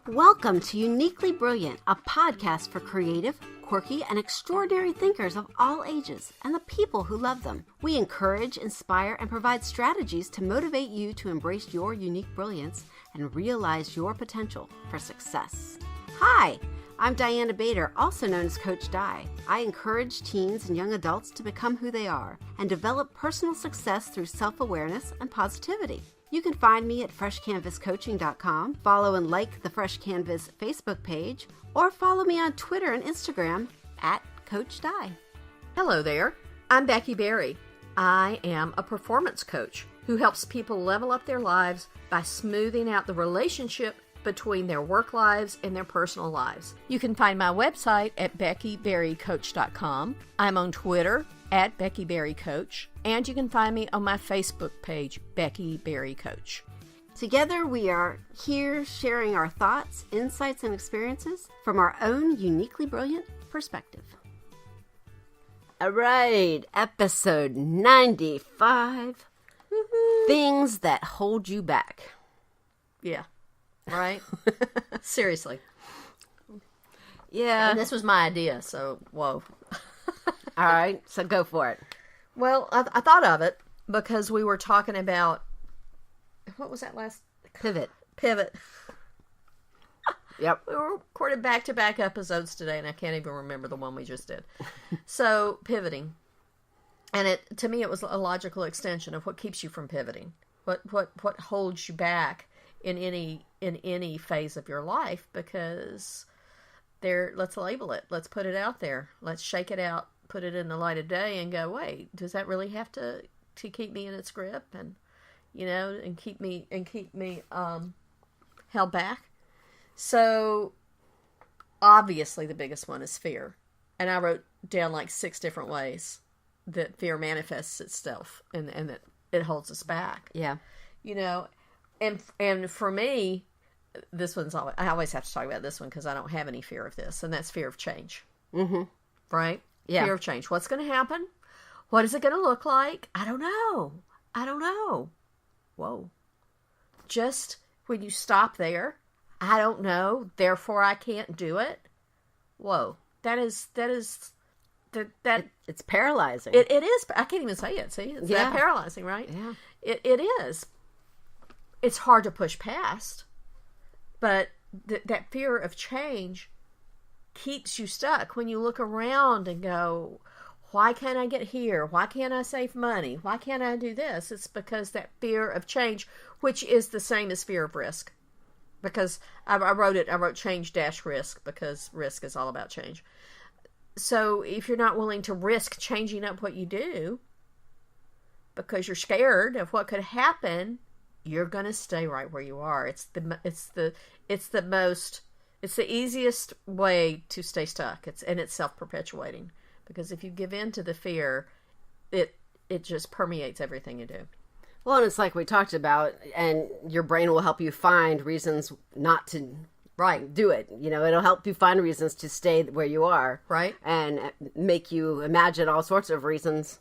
Welcome to Uniquely Brilliant, a podcast for creative, quirky, and extraordinary thinkers of all ages and the people who love them. We encourage, inspire, and provide strategies to motivate you to embrace your unique brilliance and realize your potential for success. Hi, I'm Diana Bader, also known as Coach Di. I encourage teens and young adults to become who they are and develop personal success through self-awareness and positivity. You can find me at freshcanvascoaching.com, follow and like the Fresh Canvas Facebook page, or follow me on Twitter and Instagram at Coach Di. Hello there, I'm Becky Berry. I am a performance coach who helps people level up their lives by smoothing out the relationship between their work lives and their personal lives. You can find my website at beckyberrycoach.com. I'm on Twitter at Becky Berry Coach, and you can find me on my Facebook page, Becky Berry Coach. Together we are here sharing our thoughts, insights, and experiences from our own uniquely brilliant perspective. All right, episode 95, Things That Hold You Back. Yeah, right? Seriously. Yeah. And this was my idea, so whoa. All right, so go for it. Well, I thought of it because we were talking about, what was that last? Pivot. Yep. We were recording back-to-back episodes today, and I can't even remember the one we just did. So, pivoting. And to me, it was a logical extension of what keeps you from pivoting. What holds you back in any phase of your life, because let's label it. Let's put it out there. Let's shake it out. Put it in the light of day and go, wait, does that really have to keep me in its grip and, and keep me held back? So obviously the biggest one is fear. And I wrote down like 6 different ways that fear manifests itself and that it holds us back. Yeah. And for me, this one's always, I always have to talk about this one because I don't have any fear of this, and that's fear of change. Mm-hmm. Right? Yeah. Fear of change. What's going to happen? What is it going to look like? I don't know. Whoa. Just when you stop there, I don't know, therefore I can't do it. Whoa. It's paralyzing. It is. I can't even say it. See? It's that paralyzing, right? Yeah. It is. It's hard to push past, but that fear of change keeps you stuck when you look around and go, why can't I get here? Why can't I save money? Why can't I do this? It's because that fear of change, which is the same as fear of risk. Because I wrote change-risk because risk is all about change. So if you're not willing to risk changing up what you do because you're scared of what could happen, you're going to stay right where you are. It's the easiest way to stay stuck. It's self-perpetuating, because if you give in to the fear, it just permeates everything you do. Well, and it's like we talked about, and your brain will help you find reasons not to do it. It'll help you find reasons to stay where you are. Right. And make you imagine all sorts of reasons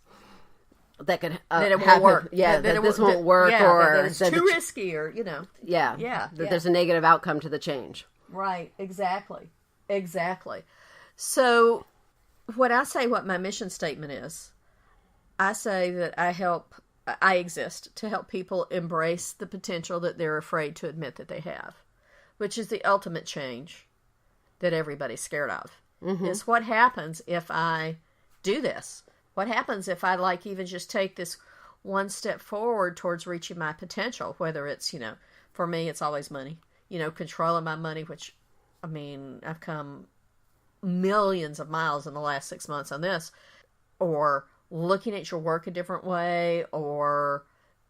that could that it won't work. Yeah, that this won't work, or that it's too risky, or that there's a negative outcome to the change. Right, exactly. So what my mission statement is, I say that I exist to help people embrace the potential that they're afraid to admit that they have, which is the ultimate change that everybody's scared of. Mm-hmm. Is what happens if I do this? What happens if I even just take this one step forward towards reaching my potential, whether it's, for me, it's always money. Controlling my money, which, I've come millions of miles in the last 6 months on this, or looking at your work a different way, or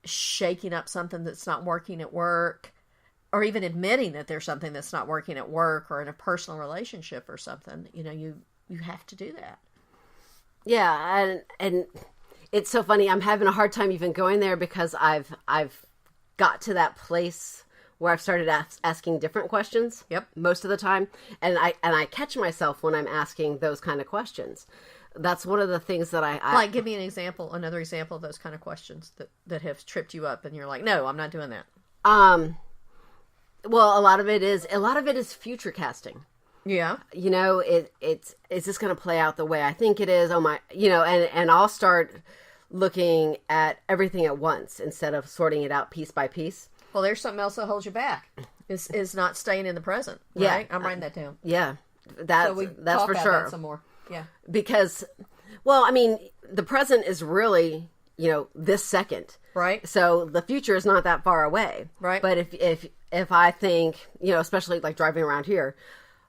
shaking up something that's not working at work, or even admitting that there's something that's not working at work or in a personal relationship or something. You have to do that. Yeah, and it's so funny. I'm having a hard time even going there because I've got to that place where I've started asking different questions. Yep. Most of the time, and I catch myself when I'm asking those kind of questions. That's one of the things that I give me another example of those kind of questions that have tripped you up, and you're like, no, I'm not doing that. Well, a lot of it is future casting. Yeah. You know, it's just going to play out the way I think it is. Oh my, you know, and I'll start looking at everything at once instead of sorting it out piece by piece. Well, there's something else that holds you back. Is not staying in the present. Right? Yeah. I'm writing that down. Yeah. That's for sure. That some more. Yeah. Because, well, I mean, the present is really, you know, this second. Right. So the future is not that far away. Right. But if I think, you know, especially like driving around here,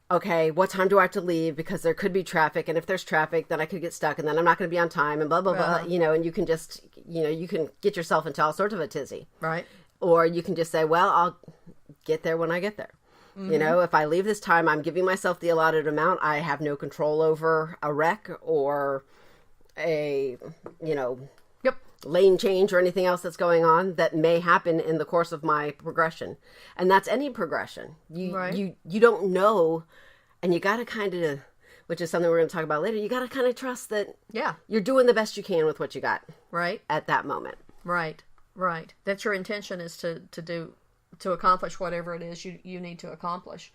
okay, what time do I have to leave? Because there could be traffic. And if there's traffic, then I could get stuck and then I'm not going to be on time and blah, blah, blah. You know, and you can just, you know, you can get yourself into all sorts of a tizzy. Right. Or you can just say, well, I'll get there when I get there. Mm-hmm. You know, if I leave this time, I'm giving myself the allotted amount. I have no control over a wreck or a, you know, lane change or anything else that's going on that may happen in the course of my progression. And that's any progression. You don't know, and you got to kind of, which is something we're going to talk about later, you got to kind of trust that you're doing the best you can with what you got at that moment. Right. That your intention is to accomplish whatever it is you need to accomplish.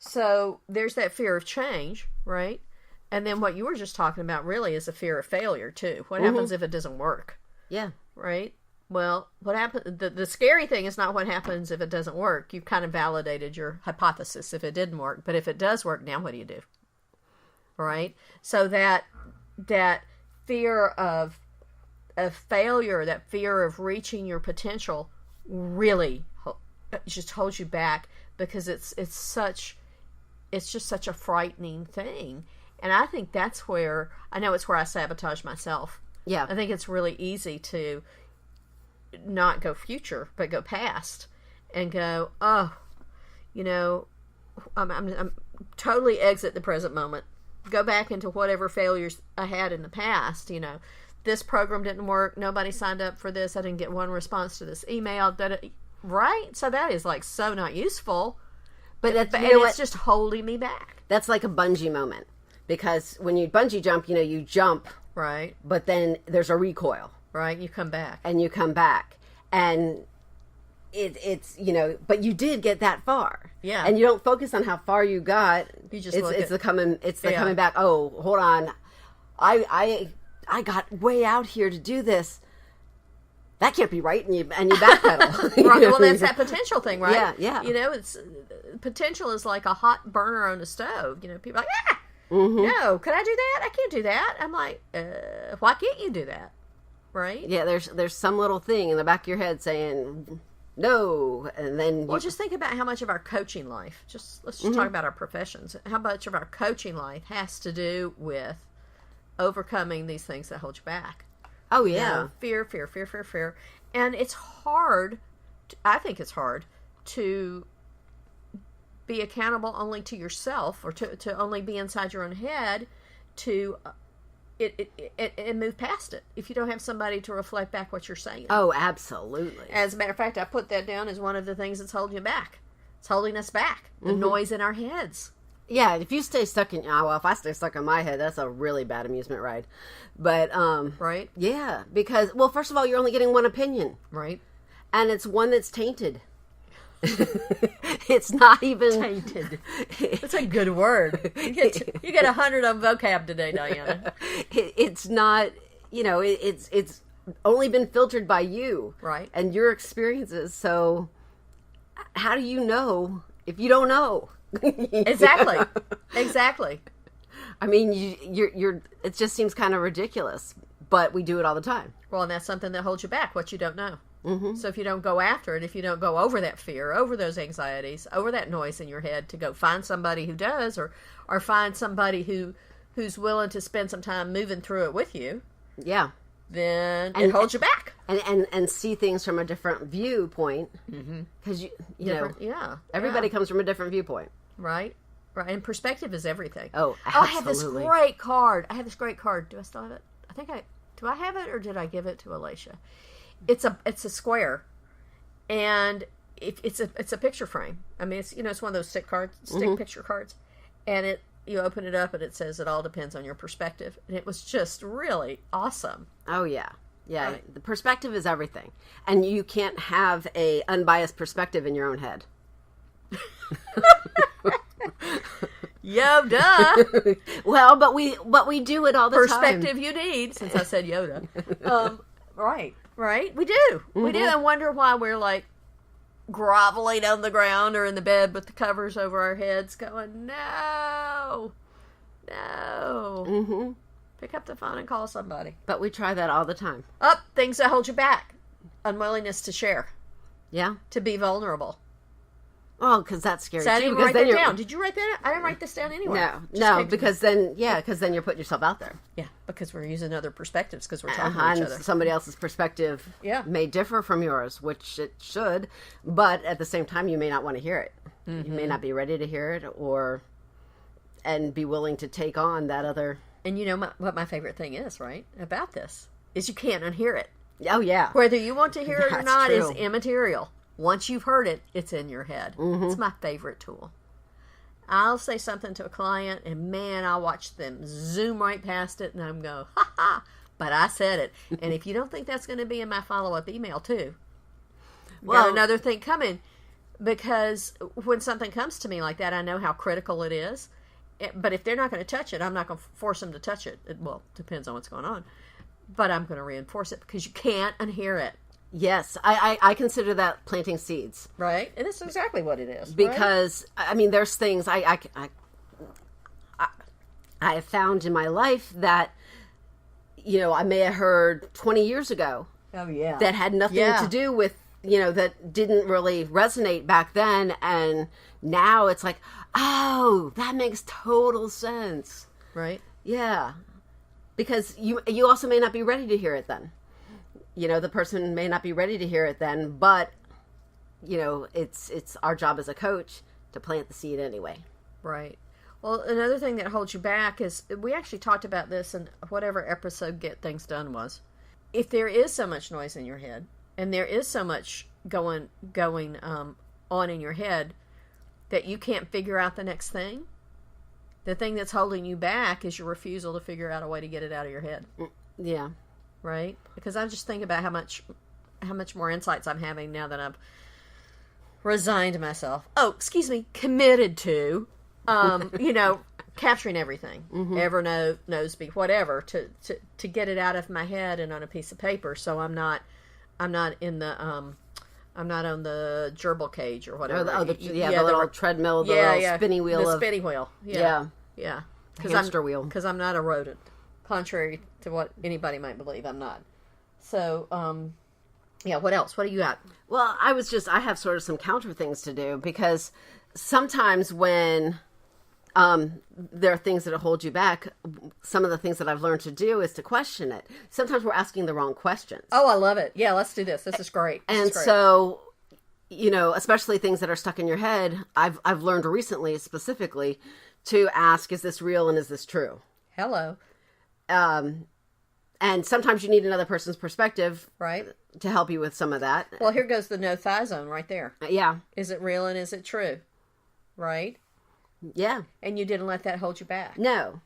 So there's that fear of change, right? And then what you were just talking about really is a fear of failure too. What happens if it doesn't work? Yeah. Right? Well, what happens? The scary thing is not what happens if it doesn't work. You've kind of validated your hypothesis if it didn't work. But if it does work, now what do you do? Right? So that fear of failure, that fear of reaching your potential, really just holds you back because it's just such a frightening thing. And I think that's where it's where I sabotage myself. Yeah. I think it's really easy to not go future, but go past and go, oh, you know, I'm totally exit the present moment. Go back into whatever failures I had in the past. You know, this program didn't work. Nobody signed up for this. I didn't get one response to this email. Right? So that is like so not useful. But it's just holding me back. That's like a bungee moment. Because when you bungee jump, you know, you jump. Right. But then there's a recoil. Right. You come back. And it's, you know, but you did get that far. Yeah. And you don't focus on how far you got. You just it's the coming back. Oh, hold on. I got way out here to do this. That can't be right. And you backpedal. Right. Well, that's that potential thing, right? Yeah. Yeah. You know, it's potential is like a hot burner on a stove. You know, people are like, mm-hmm. No, could I do that? I can't do that. I'm like, why can't you do that? Right? Yeah, there's some little thing in the back of your head saying no, and then just think about how much of our coaching life, let's just talk about our professions, how much of our coaching life has to do with overcoming these things that hold you back. Oh, yeah. You know, fear. And it's hard, I think it's hard to be accountable only to yourself or to only be inside your own head to and move past it if you don't have somebody to reflect back what you're saying. Oh, absolutely. As a matter of fact, I put that down as one of the things that's holding you back. It's holding us back. The noise in our heads. Yeah, if you stay stuck if I stay stuck in my head, that's a really bad amusement ride. But, right? Yeah, because, well, first of all, you're only getting one opinion. Right. And it's one that's tainted. It's not even tainted. That's a good word. You get 100 on vocab today, Diana. It's not, you know, it's only been filtered by you. Right. And your experiences. So how do you know if you don't know? Exactly. Exactly. I mean, you're it just seems kind of ridiculous, but we do it all the time. Well, and that's something that holds you back, what you don't know. Mm-hmm. So if you don't go after it, if you don't go over that fear, over those anxieties, over that noise in your head to go find somebody who does or find somebody who's willing to spend some time moving through it with you. Yeah. Then it holds you back. And see things from a different viewpoint. Because, you know, everybody comes from a different viewpoint. Right. And perspective is everything. Oh, absolutely. I have this great card. Do I still have it? Do I have it or did I give it to Alicia? It's a square, and it's a picture frame. I mean, it's one of those stick picture cards, and you open it up and it says it all depends on your perspective, and it was just really awesome. Oh yeah. Right. The perspective is everything, and you can't have a unbiased perspective in your own head. Yoda. Well, but we do it all the time. Perspective you need, since I said Yoda. Right. We do. We do, and wonder why we're like groveling on the ground or in the bed with the covers over our heads going, no. Pick up the phone and call somebody. But we try that all the time. Things that hold you back. Unwillingness to share. Yeah. To be vulnerable. Oh, because that's scary. So I didn't write that down. Did you write that? I didn't write this down anyway. No, because then you're putting yourself out there. Yeah, because we're using other perspectives because we're talking to each other. Somebody else's perspective may differ from yours, which it should, but at the same time, you may not want to hear it. You may not be ready to hear it, and be willing to take on that other. And you know what my favorite thing is, right, about this, is you can't unhear it. Oh, yeah. Whether you want to hear it or not true. is immaterial. Once you've heard it, it's in your head. It's my favorite tool. I'll say something to a client, and man, I'll watch them zoom right past it, and I'm go, ha ha, but I said it. And if you don't think that's going to be in my follow-up email, too, got another thing coming. Because when something comes to me like that, I know how critical it is. But if they're not going to touch it, I'm not going to force them to touch it. Well, depends on what's going on. But I'm going to reinforce it because you can't unhear it. Yes, I consider that planting seeds. Right, and that's exactly what it is. Because, right? I mean, there's things I have found in my life that, I may have heard 20 years ago. Oh, yeah. That had nothing to do with, that didn't really resonate back then. And now it's like, oh, that makes total sense. Right. Yeah. Because you also may not be ready to hear it then. The person may not be ready to hear it then, but, it's our job as a coach to plant the seed anyway. Right. Well, another thing that holds you back is, we actually talked about this in whatever episode Get Things Done was. If there is so much noise in your head, and there is so much going on in your head that you can't figure out the next thing, the thing that's holding you back is your refusal to figure out a way to get it out of your head. Yeah. Right? Because I'm just thinking about how much more insights I'm having now that I've resigned myself. Committed to, capturing everything, Evernote, Noseby, whatever, to get it out of my head and on a piece of paper. So I'm not in the I'm not on the gerbil cage or whatever. The little treadmill, the little spinny wheel. The spinny wheel. Yeah. The hamster wheel. Because I'm not a rodent. Contrary to what anybody might believe, I'm not. So, what else? What do you got? Well, I have sort of some counter things to do, because sometimes when there are things that hold you back, some of the things that I've learned to do is to question it. Sometimes we're asking the wrong questions. Oh, I love it. Yeah, let's do this. This is great. So, especially things that are stuck in your head, I've learned recently specifically to ask, is this real and is this true? Hello. And sometimes you need another person's perspective, right, to help you with some of that. Well, here goes the no thigh zone right there. Yeah. Is it real and is it true? Right? Yeah. And you didn't let that hold you back. No.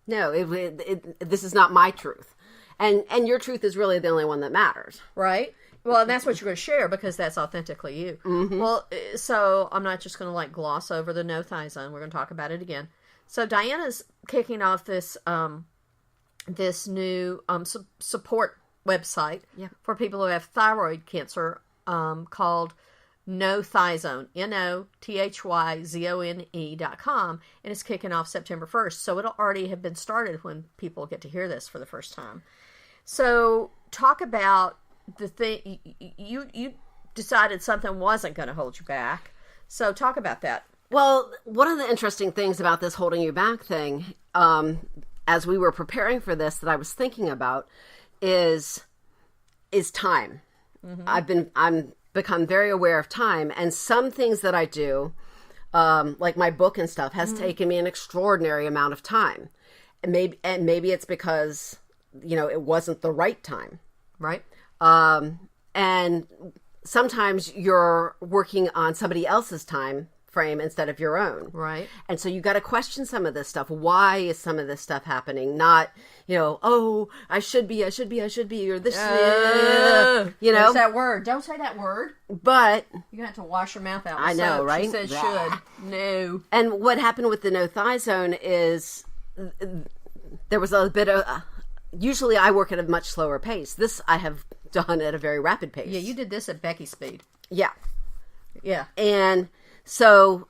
This is not my truth. And your truth is really the only one that matters. Right? Well, and that's what you're going to share because that's authentically you. Mm-hmm. Well, so I'm not just going to gloss over the no thigh zone. We're going to talk about it again. So Diana's kicking off this this new support website for people who have thyroid cancer called No Thigh Zone, NOTHYZONE.com, and it's kicking off September 1st. So it'll already have been started when people get to hear this for the first time. So talk about the thing, you decided something wasn't going to hold you back. So talk about that. Well, one of the interesting things about this holding you back thing, as we were preparing for this, that I was thinking about is time. Mm-hmm. I'm become very aware of time, and some things that I do, like my book and stuff, has taken me an extraordinary amount of time, and maybe it's because it wasn't the right time, right? And sometimes you're working on somebody else's time frame instead of your own. Right. And so you got to question some of this stuff. Why is some of this stuff happening? Not, oh, I should be, or this, There's that word. Don't say that word. But you have to wash your mouth out with I know, soap. right? She said should. No. And what happened with the no thigh zone is there was a bit of, usually I work at a much slower pace. This I have done at a very rapid pace. Yeah, you did this at Becky speed. Yeah. Yeah. And so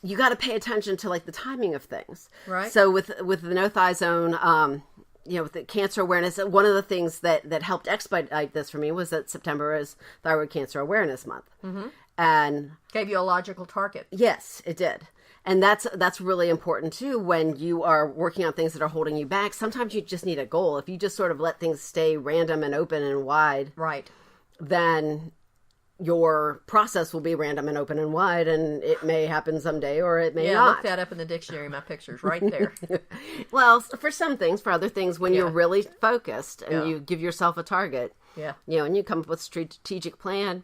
you got to pay attention to like the timing of things. Right. So with the no thigh zone, with the cancer awareness, one of the things that helped expedite this for me was that September is Thyroid Cancer Awareness Month. Mm-hmm. And gave you a logical target. Yes, it did. And that's really important too when you are working on things that are holding you back. Sometimes you just need a goal. If you just sort of let things stay random and open and wide, right, then your process will be random and open and wide, and it may happen someday or it may not. Look that up in the dictionary. My picture's right there. Well, for some things, for other things, when you're really focused and you give yourself a target, and you come up with a strategic plan,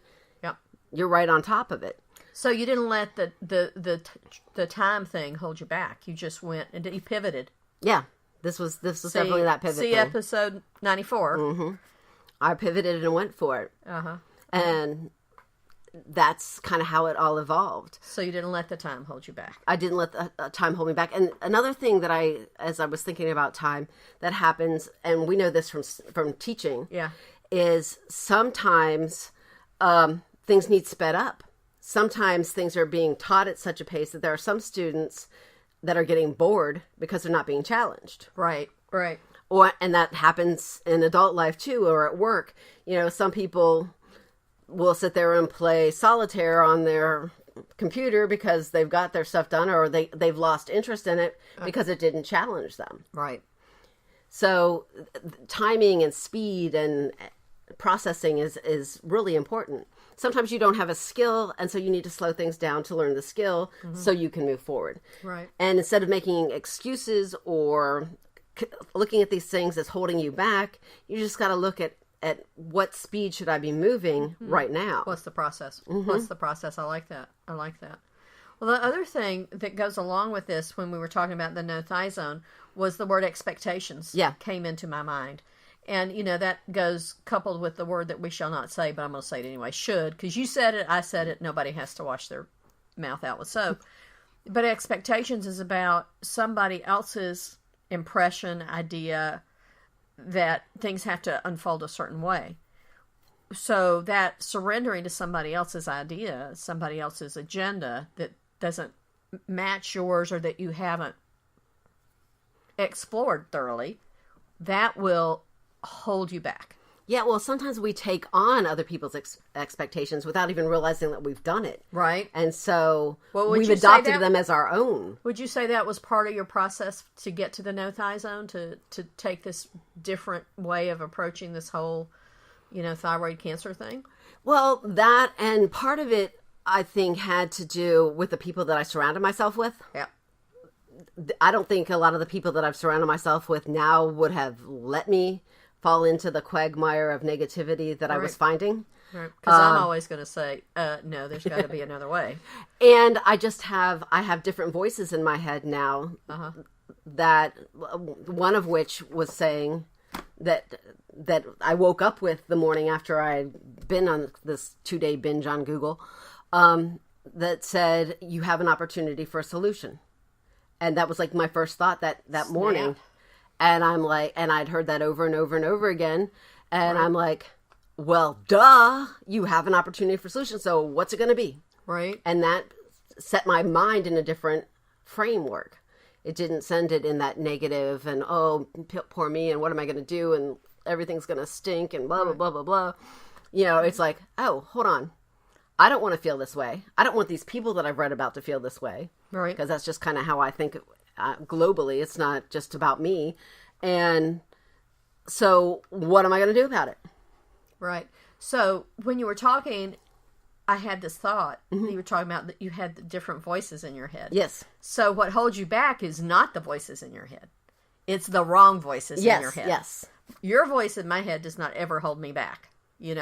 you're right on top of it. So you didn't let the time thing hold you back. You just went and you pivoted. Yeah, this was definitely that pivot. See episode 94. Mm-hmm. I pivoted and went for it. And that's kind of how it all evolved. So you didn't let the time hold you back. I didn't let the time hold me back. And another thing that as I was thinking about time, that happens, and we know this from teaching, is sometimes things need sped up. Sometimes things are being taught at such a pace that there are some students that are getting bored because they're not being challenged. Right. And that happens in adult life too, or at work. Some people will sit there and play solitaire on their computer because they've got their stuff done, or they've lost interest in it because it didn't challenge them. Right. So timing and speed and processing is really important. Sometimes you don't have a skill, and so you need to slow things down to learn the skill so you can move forward. Right. And instead of making excuses or looking at these things as holding you back, you just got to look at what speed should I be moving right now? What's the process? What's the process? I like that. Well, the other thing that goes along with this when we were talking about the no thigh zone was the word expectations came into my mind. And, that goes coupled with the word that we shall not say, but I'm going to say it anyway, should, because you said it, I said it, nobody has to wash their mouth out with soap. But expectations is about somebody else's impression, idea, that things have to unfold a certain way. So that surrendering to somebody else's idea, somebody else's agenda that doesn't match yours or that you haven't explored thoroughly, that will hold you back. Yeah, well, sometimes we take on other people's expectations without even realizing that we've done it. Right. And so we've adopted them as our own. Would you say that was part of your process to get to the no thigh zone, to take this different way of approaching this whole, thyroid cancer thing? Well, that, and part of it, I think, had to do with the people that I surrounded myself with. Yeah. I don't think a lot of the people that I've surrounded myself with now would have let me fall into the quagmire of negativity that I was finding. Right. Because I'm always going to say, no, there's got to be another way. And I have different voices in my head now that one of which was saying that I woke up with the morning after I had been on this 2-day binge on Google, that said, you have an opportunity for a solution. And that was like my first thought that morning. And I'm like, and I'd heard that over and over and over again. And I'm like, well, duh, you have an opportunity for solution. So what's it going to be? Right. And that set my mind in a different framework. It didn't send it in that negative and, oh, poor me, and what am I going to do? And everything's going to stink and blah, blah, blah, blah, blah. It's like, oh, hold on. I don't want to feel this way. I don't want these people that I've read about to feel this way. Right. Because that's just kind of how I think globally. It's not just about me. And so what am I going to do about it? Right. So when you were talking, I had this thought. You were talking about that you had the different voices in your head. Yes. So what holds you back is not the voices in your head. It's the wrong voices in your head. Yes. Your voice in my head does not ever hold me back. It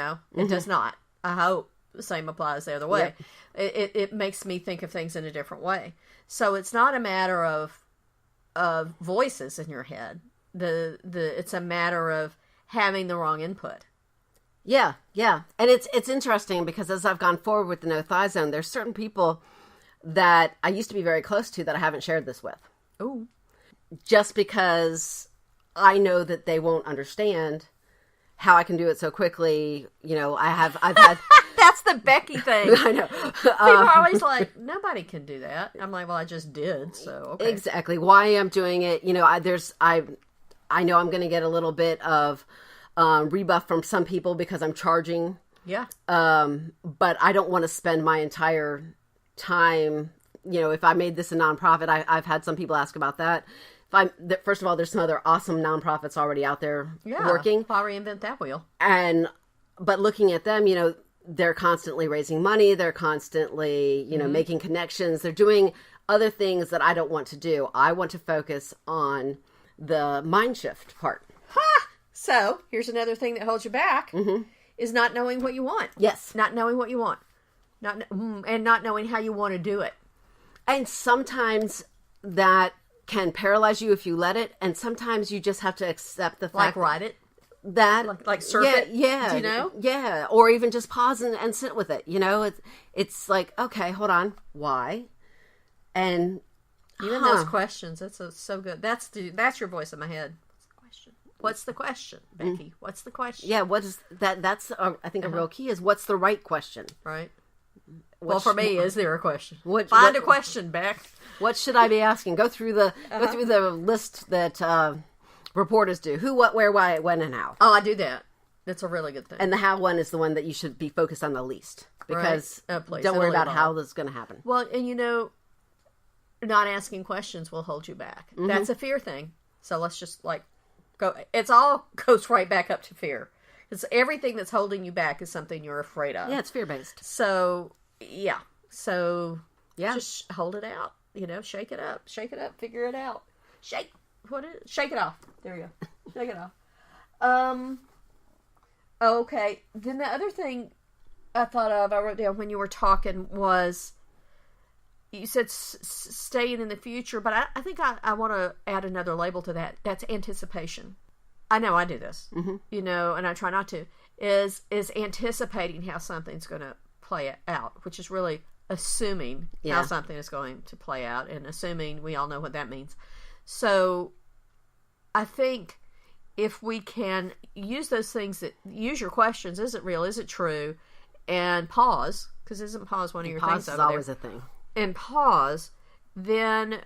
does not. I hope. the same applies the other way. Yep. It makes me think of things in a different way. So it's not a matter of voices in your head. It's a matter of having the wrong input. Yeah. And it's interesting because as I've gone forward with the no thigh zone, there's certain people that I used to be very close to that I haven't shared this with. Oh. Just because I know that they won't understand how I can do it so quickly. I've had... That's the Becky thing. I know. People are always like, nobody can do that. I'm like, well, I just did, so okay. Exactly. Why I'm doing it, I know I'm going to get a little bit of rebuff from some people because I'm charging. Yeah. But I don't want to spend my entire time, if I made this a nonprofit, I've had some people ask about that. First of all, there's some other awesome nonprofits already out there working. Why reinvent that wheel? But looking at them, they're constantly raising money. They're constantly, making connections. They're doing other things that I don't want to do. I want to focus on the mind shift part. Ha! So here's another thing that holds you back is not knowing what you want. Yes. Not knowing what you want. And not knowing how you want to do it. And sometimes that can paralyze you if you let it. And sometimes you just have to accept the fact. Like write it. That like surf it. Yeah. Do you know? Yeah. Or even just pause and sit with it. It's like, okay, hold on. Why? And even those questions, that's so good. That's your voice in my head. What's the question, Becky? What's the question? Yeah, what is that? That's I think a real key is what's the right question, right? Well, for me, is there a question? Find a question, Beck. What should I be asking? Go through the list that reporters do: who, what, where, why, when, and how. Oh, I do that. That's a really good thing. And the how one is the one that you should be focused on the least because don't worry about how this is going to happen. Well, and not asking questions will hold you back. That's a fear thing. So let's just go. It's all goes right back up to fear. Because everything that's holding you back is something you're afraid of. Yeah, it's fear-based. So, yeah. Just hold it out. Shake it up. Shake it up. Figure it out. Shake it off. There you go. Shake it off. Okay. Then the other thing I wrote down when you were talking was, you said staying in the future, but I think I want to add another label to that. That's anticipation. I know I do this, and I try not to, is anticipating how something's going to play out, which is really assuming how something is going to play out, and assuming we all know what that means. So I think if we can use those things use your questions, is it real, is it true, and pause, because isn't pause one of your things over there? Pause is always a thing. And pause, then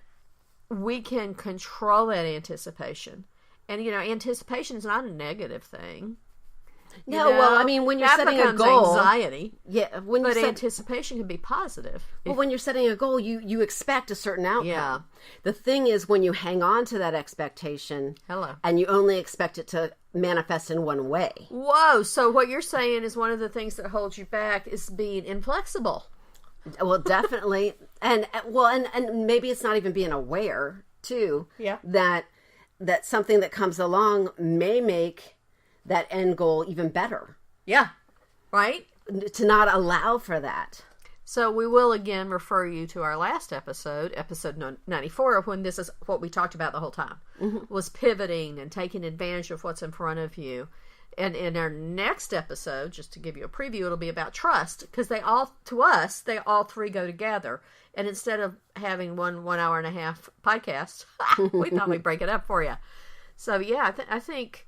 we can control that anticipation. And, anticipation is not a negative thing. No, well, I mean, when you're setting a goal, anxiety. Yeah, anticipation can be positive. Well, when you're setting a goal, you expect a certain outcome. Yeah. The thing is, when you hang on to that expectation, and you only expect it to manifest in one way. Whoa! So what you're saying is one of the things that holds you back is being inflexible. Well, definitely, and maybe it's not even being aware too. Yeah. That something that comes along may make that end goal even better. Yeah. Right? To not allow for that. So we will again refer you to our last episode 94, when this is what we talked about the whole time, was pivoting and taking advantage of what's in front of you. And in our next episode, just to give you a preview, it'll be about trust, because they all three go together. And instead of having one hour and a half podcast, we thought we'd break it up for you. So yeah, I think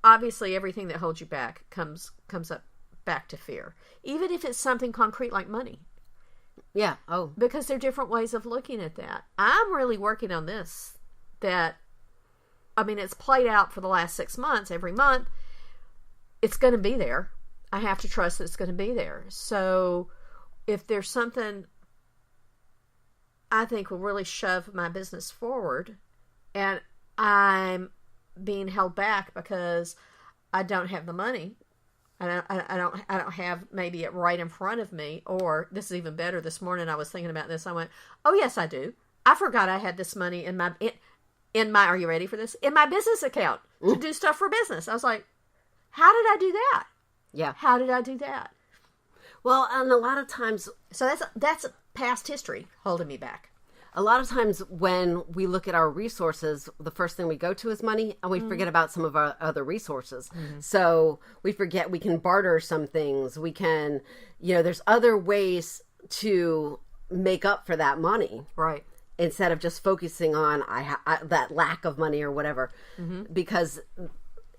obviously everything that holds you back comes up back to fear, even if it's something concrete like money. Yeah. Oh, because there are different ways of looking at that. I'm really working on this. It's played out for the last 6 months. Every month, it's going to be there. I have to trust that it's going to be there. So if there's something I think will really shove my business forward, and I'm being held back because I don't have the money, I don't have maybe it right in front of me, or this is even better. This morning I was thinking about this. I went, oh yes, I do. I forgot I had this money in my, are you ready for this? In my business account to do stuff for business. I was like, how did I do that? Yeah. How did I do that? Well, and a lot of times... So that's past history holding me back. A lot of times when we look at our resources, the first thing we go to is money, and we forget about some of our other resources. Mm-hmm. So we forget we can barter some things. We can, there's other ways to make up for that money. Right. Instead of just focusing on that lack of money or whatever. Mm-hmm. Because,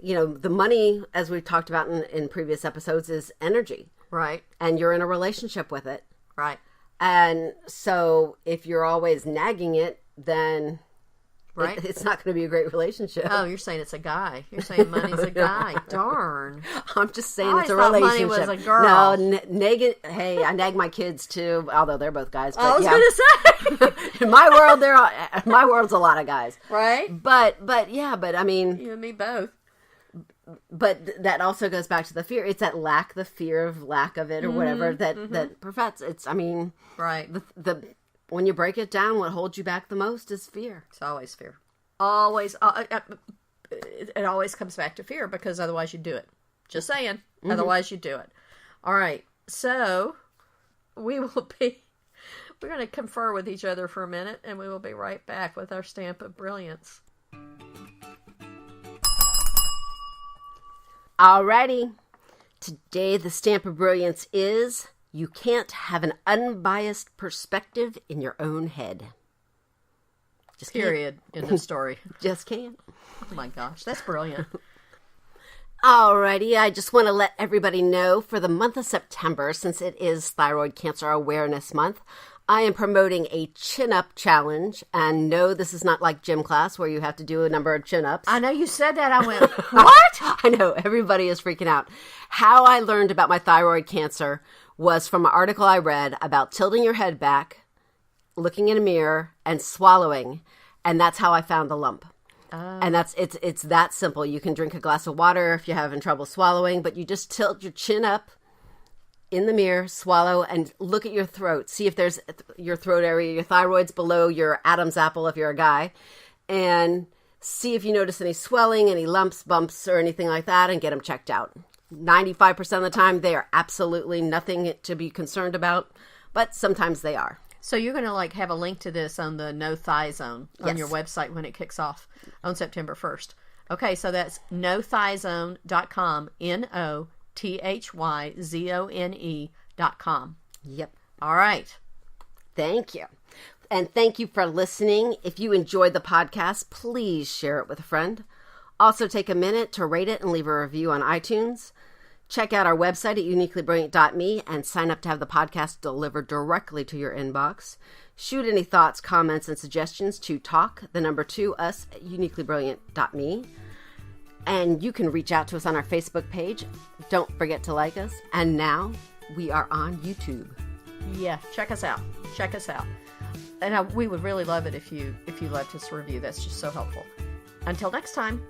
the money, as we've talked about in previous episodes, is energy. Right. And you're in a relationship with it. Right. And so if you're always nagging it, then right. it's not going to be a great relationship. Oh, you're saying it's a guy. You're saying money's a guy. Darn. I'm just saying it's a relationship. Money was a girl. No, hey, I nag my kids too, although they're both guys. But I was going to say. In my world, my world's a lot of guys. Right. But I mean. You and me both. But that also goes back to the fear. It's that the fear of lack of it or whatever that prevents. It's, I mean, right. The when you break it down, what holds you back the most is fear. It's always fear. Always. It always comes back to fear because otherwise you do it. Just saying. Mm-hmm. Otherwise you do it. All right. So we're going to confer with each other for a minute, and we will be right back with our stamp of brilliance. Alrighty, today the stamp of brilliance is you can't have an unbiased perspective in your own head. Just period. In the story. Just can't. Oh my gosh, that's brilliant. Alrighty, I just want to let everybody know for the month of September, since it is Thyroid Cancer Awareness Month, I am promoting a chin-up challenge. And no, this is not like gym class where you have to do a number of chin-ups. I know you said that. I went, what? I know. Everybody is freaking out. How I learned about my thyroid cancer was from an article I read about tilting your head back, looking in a mirror, and swallowing. And that's how I found the lump. And it's that simple. You can drink a glass of water if you're having trouble swallowing, but you just tilt your chin up in the mirror, swallow, and look at your throat. See if there's your throat area, your thyroid's below your Adam's apple if you're a guy, and see if you notice any swelling, any lumps, bumps, or anything like that, and get them checked out. 95% of the time, they are absolutely nothing to be concerned about, but sometimes they are. So you're going to have a link to this on the No Thigh Zone on your website when it kicks off on September 1st. Okay, so that's nothighzone.com, nothyzone.com. Yep. All right. Thank you. And thank you for listening. If you enjoyed the podcast, please share it with a friend. Also take a minute to rate it and leave a review on iTunes. Check out our website at uniquelybrilliant.me and sign up to have the podcast delivered directly to your inbox. Shoot any thoughts, comments, and suggestions to us at uniquelybrilliant.me. And you can reach out to us on our Facebook page. Don't forget to like us. And now we are on YouTube. Yeah, check us out. Check us out. And we would really love it if you left us a review. That's just so helpful. Until next time.